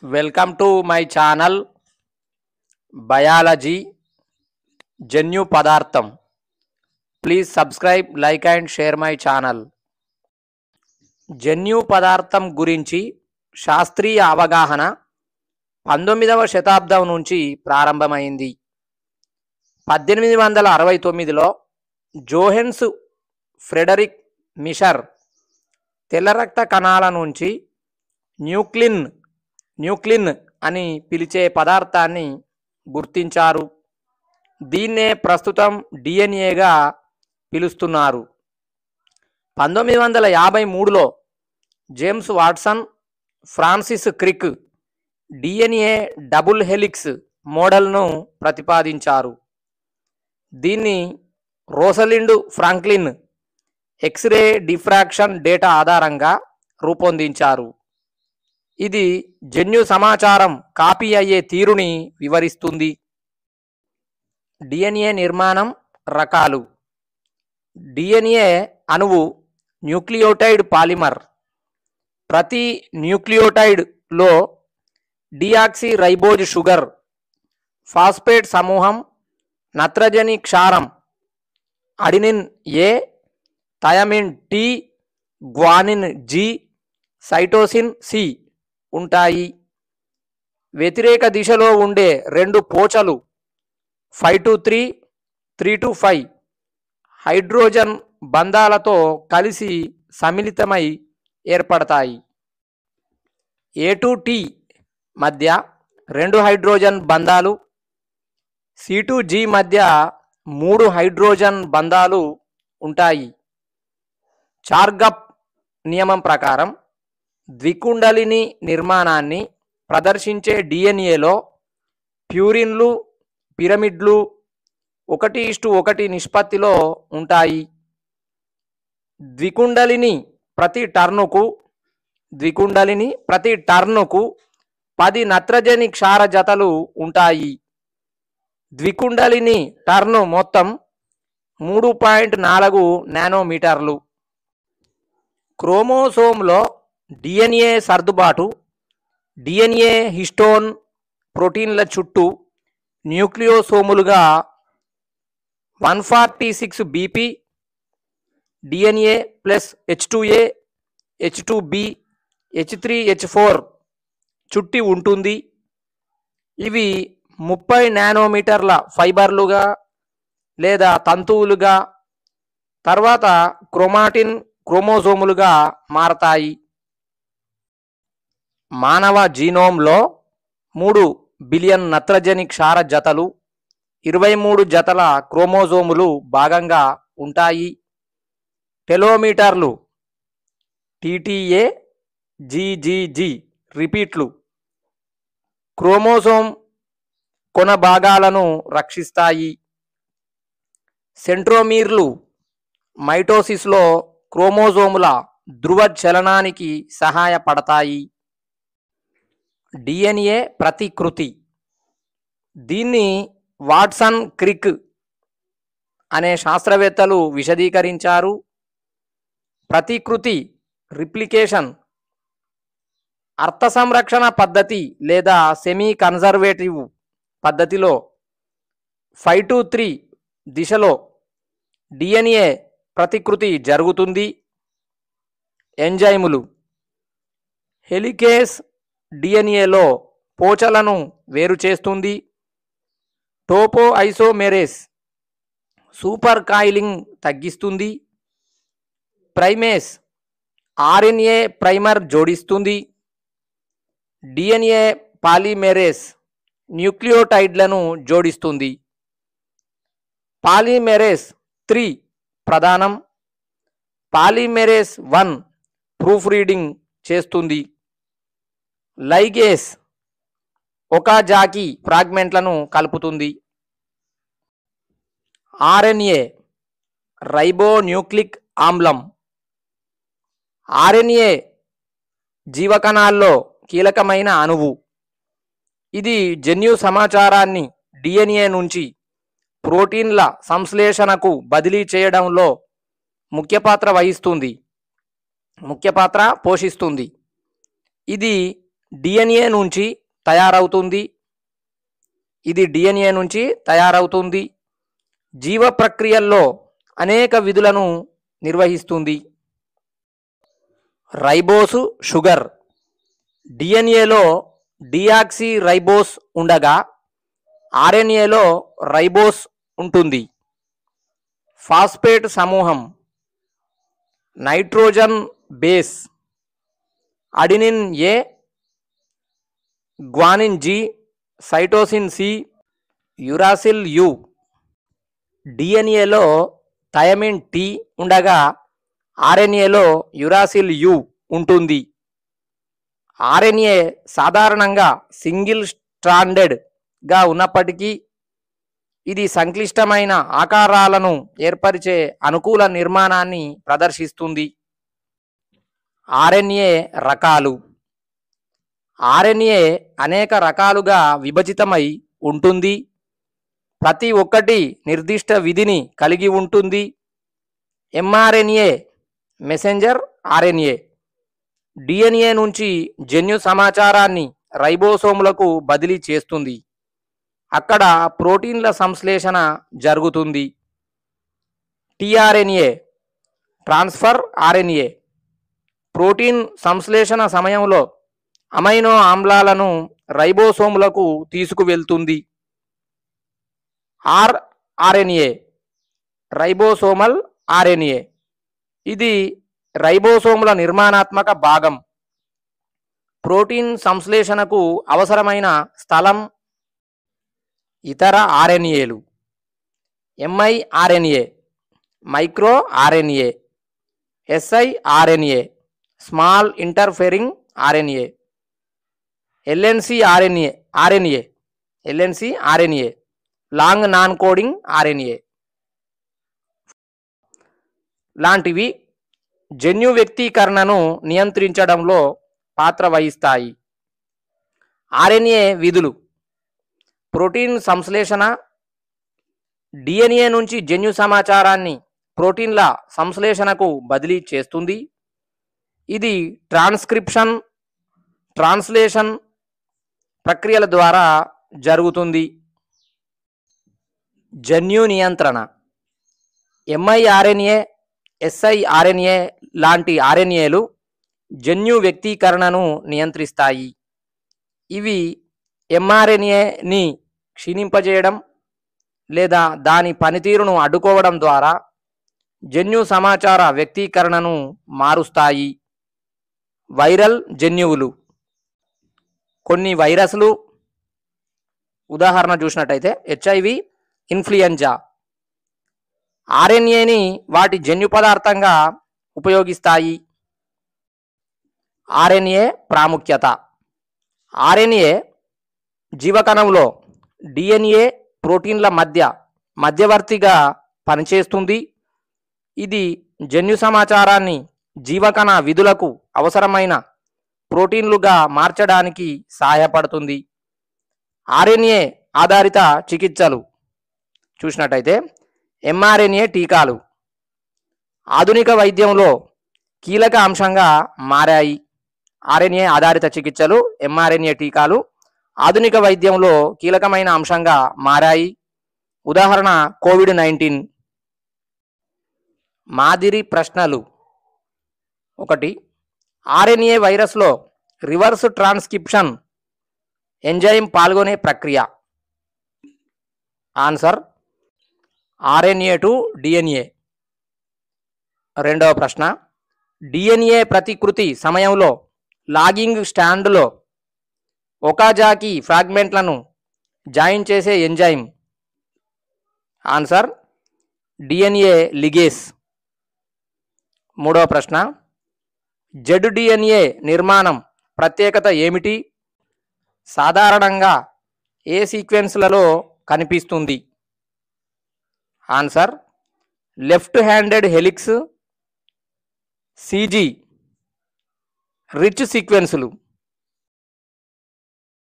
Welcome to my channel biology జన్యు పదార్థం. Please subscribe, like and share my channel. జన్యు పదార్థం గురించి శాస్త్రీయ అవగాహన 19వ శతాబ్దం నుంచి ప్రారంభమైంది. 1869లో జోహెన్స్ ఫ్రెడరిక్ మిషర్ తెల్ల రక్త కణాల నుంచి న్యూక్లిన్ అని పిలిచే పదార్థాన్ని గుర్తించారు. దీన్నే ప్రస్తుతం డిఎన్ఏగా పిలుస్తున్నారు. 1953లో James Watson, Francis Crick DNA double helix మోడల్ను ప్రతిపాదించారు. దీన్ని Rosalind Franklin X-ray diffraction data ఆధారంగా రూపొందించారు. ఇది జన్యు సమాచారం కాపీ అయ్యే తీరుని వివరిస్తుంది. డిఎన్ఏ నిర్మాణం రకాలు. డిఎన్ఏ అణువు న్యూక్లియోటైడ్ పాలిమర్. ప్రతి న్యూక్లియోటైడ్లో డియాక్సీ రైబోజ్ షుగర్, ఫాస్ఫేట్ సమూహం, నత్రజని క్షారం, adenine A, thymine T, guanine G, cytosine C ఉంటాయి. వ్యతిరేక దిశలో ఉండే రెండు పోచలు 5-3, 3-5 హైడ్రోజన్ బంధాలతో కలిసి సమ్మిళితమై ఏర్పడతాయి. A-T మధ్య 2 హైడ్రోజన్ బంధాలు, C-G మధ్య 3 హైడ్రోజన్ బంధాలు ఉంటాయి. చార్గప్ నియమం ప్రకారం ద్వికుండలిని నిర్మాణాన్ని ప్రదర్శించే డిఎన్ఏలో ప్యూరిన్లు, పిరమిడ్లు 1:1 నిష్పత్తిలో ఉంటాయి. ద్వికుండలిని ప్రతి టర్నుకు 10 నత్రజని క్షార జతలు ఉంటాయి. ద్వికుండలిని టర్ను మొత్తం 3.4 నానోమీటర్లు. క్రోమోసోమ్లో డిఎన్ఏ సర్దుబాటు. డిఎన్ఏ హిస్టోన్ ప్రోటీన్ల చుట్టూ న్యూక్లియోసోములుగా 146 BP DNA plus H2A, H2B, H3H4 చుట్టి ఉంటుంది. ఇవి 30 నానోమీటర్ల ఫైబర్లుగా లేదా తంతువులుగా తర్వాత క్రోమోజోములుగా మారతాయి. మానవ జీనోమ్లో 3 బిలియన్ నత్రజని క్షార జతలు, 23 జతల క్రోమోజోములు భాగంగా ఉంటాయి. టెలోమీటర్లు TTA, GGG రిపీట్లు క్రోమోజోమ్ కొన భాగాలను రక్షిస్తాయి. సెంట్రోమీర్లు మైటోసిస్లో క్రోమోజోముల ధ్రువ చలనానికి సహాయపడతాయి. డిఎన్ఏ ప్రతికృతి. దీన్ని వాట్సన్, క్రిక్ అనే శాస్త్రవేత్తలు విశదీకరించారు. ప్రతికృతి రిప్లికేషన్ అర్థ సంరక్షణ పద్ధతి లేదా సెమీ కన్జర్వేటివ్ పద్ధతిలో 5-3 దిశలో డిఎన్ఏ ప్రతికృతి జరుగుతుంది. ఎంజైములు. హెలికేస్ డిఎన్ఏలో పోచలను వేరు చేస్తుంది. టోపోఐసోమెరేస్ సూపర్ కాయిలింగ్ తగ్గిస్తుంది. ప్రైమేస్ ఆర్ఎన్ఏ ప్రైమర్ జోడిస్తుంది. డిఎన్ఏ పాలిమెరేస్ న్యూక్లియోటైడ్లను జోడిస్తుంది. పాలిమెరేస్ 3 ప్రధానం. పాలిమెరేస్ 1 ప్రూఫ్ రీడింగ్ చేస్తుంది. లైగేస్ ఒకాజాకి ఫ్రాగ్మెంట్లను కలుపుతుంది. ఆర్ఎన్ఏ రైబోన్యూక్లిక్ ఆమ్లం. ఆర్ఎన్ఏ జీవకణాల్లో కీలకమైన అణువు. ఇది జన్యు సమాచారాన్ని డిఎన్ఏ నుంచి ప్రోటీన్ల సంశ్లేషణకు బదిలీ చేయడంలో ముఖ్య పాత్ర పోషిస్తుంది. ఇది డిఎన్ఏ నుంచి తయారవుతుంది. ఇది డిఎన్ఏ నుంచి తయారవుతుంది. జీవ ప్రక్రియల్లో అనేక విధులను నిర్వహిస్తుంది. Ribose sugar. డిఎన్ఏలో డియాక్సీ రైబోస్ ఉండగా ఆర్ఎన్ఏలో రైబోస్ ఉంటుంది. ఫాస్ఫేట్ సమూహం. Nitrogen base. Adenine A, guanine G, cytosine C, uracil U. డిఎన్ఏలో థయమిన్ టి ఉండగా ఆర్ఎన్ఏలో యురాసిల్ యు ఉంటుంది. ఆర్ఎన్ఏ సాధారణంగా సింగిల్ స్ట్రాండెడ్గా ఉన్నప్పటికీ ఇది సంక్లిష్టమైన ఆకారాలను ఏర్పరిచే అనుకూల నిర్మాణాన్ని ప్రదర్శిస్తుంది. ఆర్ఎన్ఏ రకాలు. ఆర్ఎన్ఏ అనేక రకాలుగా విభజితమై ఉంటుంది. ప్రతి ఒక్కటి నిర్దిష్ట విధిని కలిగి ఉంటుంది. MRNA messenger RNA. డిఎన్ఏ నుంచి జన్యు సమాచారాన్ని రైబోసోములకు బదిలీ చేస్తుంది. అక్కడ ప్రోటీన్ల సంశ్లేషణ జరుగుతుంది. TRNA transfer RNA. ప్రోటీన్ సంశ్లేషణ సమయంలో అమైనో ఆమ్లాలను రైబోసోములకు తీసుకువెళ్తుంది. RRNA ribosomal RNA. ఇది రైబోసోముల నిర్మాణాత్మక భాగం. ప్రోటీన్ సంశ్లేషణకు అవసరమైన స్థలం. ఇతర ఆర్ఎన్ఏలు. MiRNA micro RNA. SiRNA small interfering RNA. Lnc RNA long non coding RNA లాంటివి జన్యు వ్యక్తీకరణను నియంత్రించడంలో పాత్ర వహిస్తాయి. ఆర్ఎన్ఏ విధులు. ప్రోటీన్ సంశ్లేషణ. డిఎన్ఏ నుంచి జన్యు సమాచారాన్ని ప్రోటీన్ల సంశ్లేషణకు బదిలీ చేస్తుంది. ఇది ట్రాన్స్క్రిప్షన్, ట్రాన్స్లేషన్ ప్రక్రియల ద్వారా జరుగుతుంది. జన్యు నియంత్రణ. ఎంఐఆర్ఎన్ఏ, ఎస్ఐఆర్ఎన్ఏ లాంటి ఆర్ఎన్ఏలు జన్యు వ్యక్తీకరణను నియంత్రిస్తాయి. ఇవి ఎంఆర్ఎన్ఏని క్షీణింపజేయడం లేదా దాని పనితీరును అడ్డుకోవడం ద్వారా జన్యు సమాచార వ్యక్తీకరణను మారుస్తాయి. వైరల్ జన్యువులు. కొన్ని వైరస్లు, ఉదాహరణ చూసినట్టయితే హెచ్ఐవి, ఇన్ఫ్లుయెంజా, ఆర్ఎన్ఏని వాటి జన్యు పదార్థంగా ఉపయోగిస్తాయి. ఆర్ఎన్ఏ ప్రాముఖ్యత. ఆర్ఎన్ఏ జీవకణంలో డిఎన్ఏ ప్రోటీన్ల మధ్యవర్తిగా పనిచేస్తుంది. ఇది జన్యు సమాచారాన్ని జీవకణ విధులకు అవసరమైన ప్రోటీన్లుగా మార్చడానికి సహాయపడుతుంది. ఆర్ఎన్ఏ ఆధారిత చికిత్సలు చూసినట్టయితే ఎంఆర్ఎన్ఏ టీకాలు ఆధునిక వైద్యంలో కీలక అంశంగా మారాయి. ఆర్ఎన్ఏ ఆధారిత చికిత్సలు, ఎంఆర్ఎన్ఏ టీకాలు ఆధునిక వైద్యంలో కీలకమైన అంశంగా మారాయి. ఉదాహరణ కోవిడ్-19. మాదిరి ప్రశ్నలు. 1. ఆర్ఎన్ఏ వైరస్లో రివర్స్ ట్రాన్స్క్రిప్షన్ ఎంజైమ్ పాల్గొనే ప్రక్రియ. Answer RNA to DNA. 2వ ప్రశ్న. డిఎన్ఏ ప్రతికృతి సమయంలో లాగింగ్ స్టాండ్లో ఒకాజాకి ఫ్రాగ్మెంట్లను జాయిన్ చేసే ఎంజైమ్. Answer DNA ligase. 3వ ప్రశ్న. జెడ్-డిఎన్ఏ నిర్మాణం ప్రత్యేకత ఏమిటి? సాధారణంగా ఏ సీక్వెన్స్లలో కనిపిస్తుంది? Answer left handed helix, CG, rich సీక్వెన్సులు.